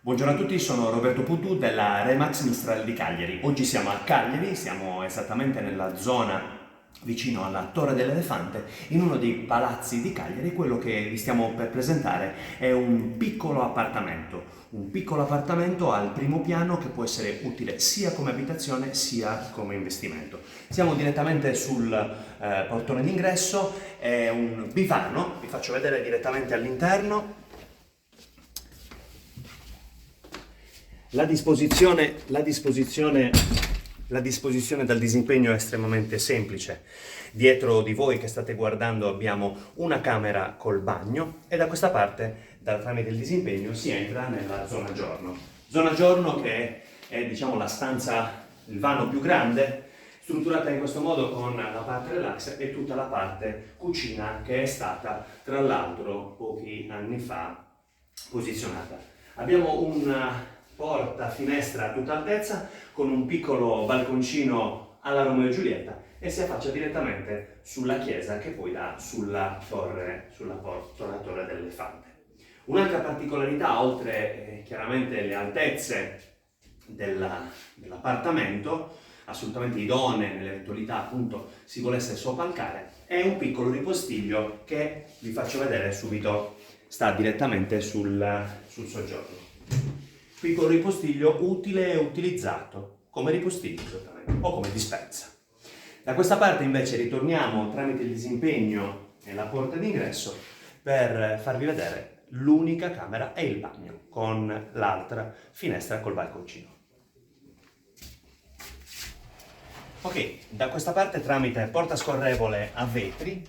Buongiorno a tutti, sono Roberto Putu della Remax Mistral di Cagliari. Oggi siamo a Cagliari, siamo esattamente nella zona vicino alla Torre dell'Elefante, in uno dei palazzi di Cagliari. Quello che vi stiamo per presentare è un piccolo appartamento al primo piano che può essere utile sia come abitazione sia come investimento. Siamo direttamente sul portone d'ingresso, è un bivano, vi faccio vedere direttamente all'interno. La disposizione dal disimpegno è estremamente semplice. Dietro di voi che state guardando abbiamo una camera col bagno e da questa parte, tramite il disimpegno, si entra nella zona giorno. Zona giorno che è diciamo la stanza, il vano più grande, strutturata in questo modo con la parte relax e tutta la parte cucina che è stata tra l'altro pochi anni fa posizionata. Abbiamo una porta finestra a tutta altezza con un piccolo balconcino alla Romeo e Giulietta e si affaccia direttamente sulla chiesa che poi dà sulla torre dell'Elefante. Un'altra particolarità, oltre chiaramente le altezze dell'appartamento, assolutamente idonee nell'eventualità appunto si volesse soppalcare, è un piccolo ripostiglio che vi faccio vedere subito, sta direttamente sul soggiorno. Piccolo ripostiglio utile e utilizzato come ripostiglio esattamente, o come dispensa. Da questa parte invece ritorniamo tramite il disimpegno e la porta d'ingresso per farvi vedere l'unica camera e il bagno con l'altra finestra col balconcino. Ok, da questa parte tramite porta scorrevole a vetri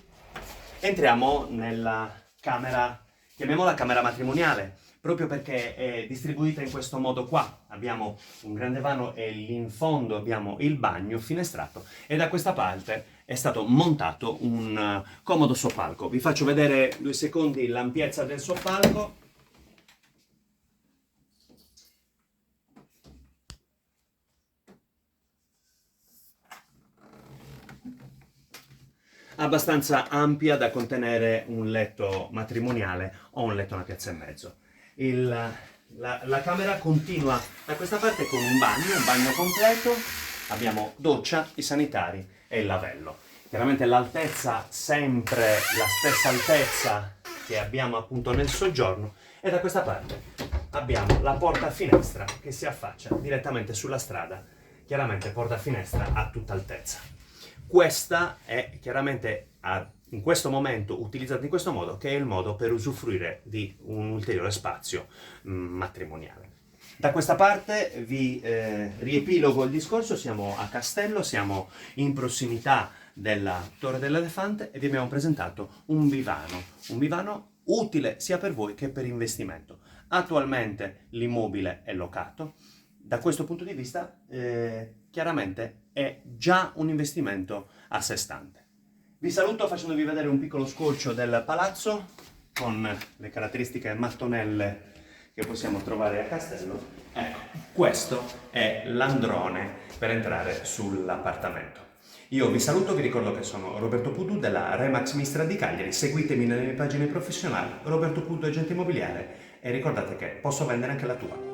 entriamo nella camera, chiamiamola camera matrimoniale, proprio perché è distribuita in questo modo qua. Abbiamo un grande vano e lì in fondo abbiamo il bagno finestrato e da questa parte è stato montato un comodo soppalco. Vi faccio vedere 2 secondi l'ampiezza del soppalco. Abbastanza ampia da contenere un letto matrimoniale o un letto a 1,5 piazze. La camera continua da questa parte con un bagno completo, abbiamo doccia, i sanitari e il lavello. Chiaramente l'altezza sempre la stessa altezza che abbiamo appunto nel soggiorno e da questa parte abbiamo la porta finestra che si affaccia direttamente sulla strada, chiaramente porta finestra a tutta altezza. Questa è chiaramente in questo momento utilizzata in questo modo, che è il modo per usufruire di un ulteriore spazio matrimoniale. Da questa parte vi riepilogo il discorso, siamo a Castello, siamo in prossimità della Torre dell'Elefante e vi abbiamo presentato un bivano utile sia per voi che per investimento. Attualmente l'immobile è locato, da questo punto di vista chiaramente è già un investimento a sé stante. Vi saluto facendovi vedere un piccolo scorcio del palazzo con le caratteristiche mattonelle che possiamo trovare a Castello. Ecco, questo è l'androne per entrare sull'appartamento. Io vi saluto, vi ricordo che sono Roberto Putu della Remax Mistral di Cagliari, seguitemi nelle mie pagine professionali, Roberto Putu Agente Immobiliare, e ricordate che posso vendere anche la tua.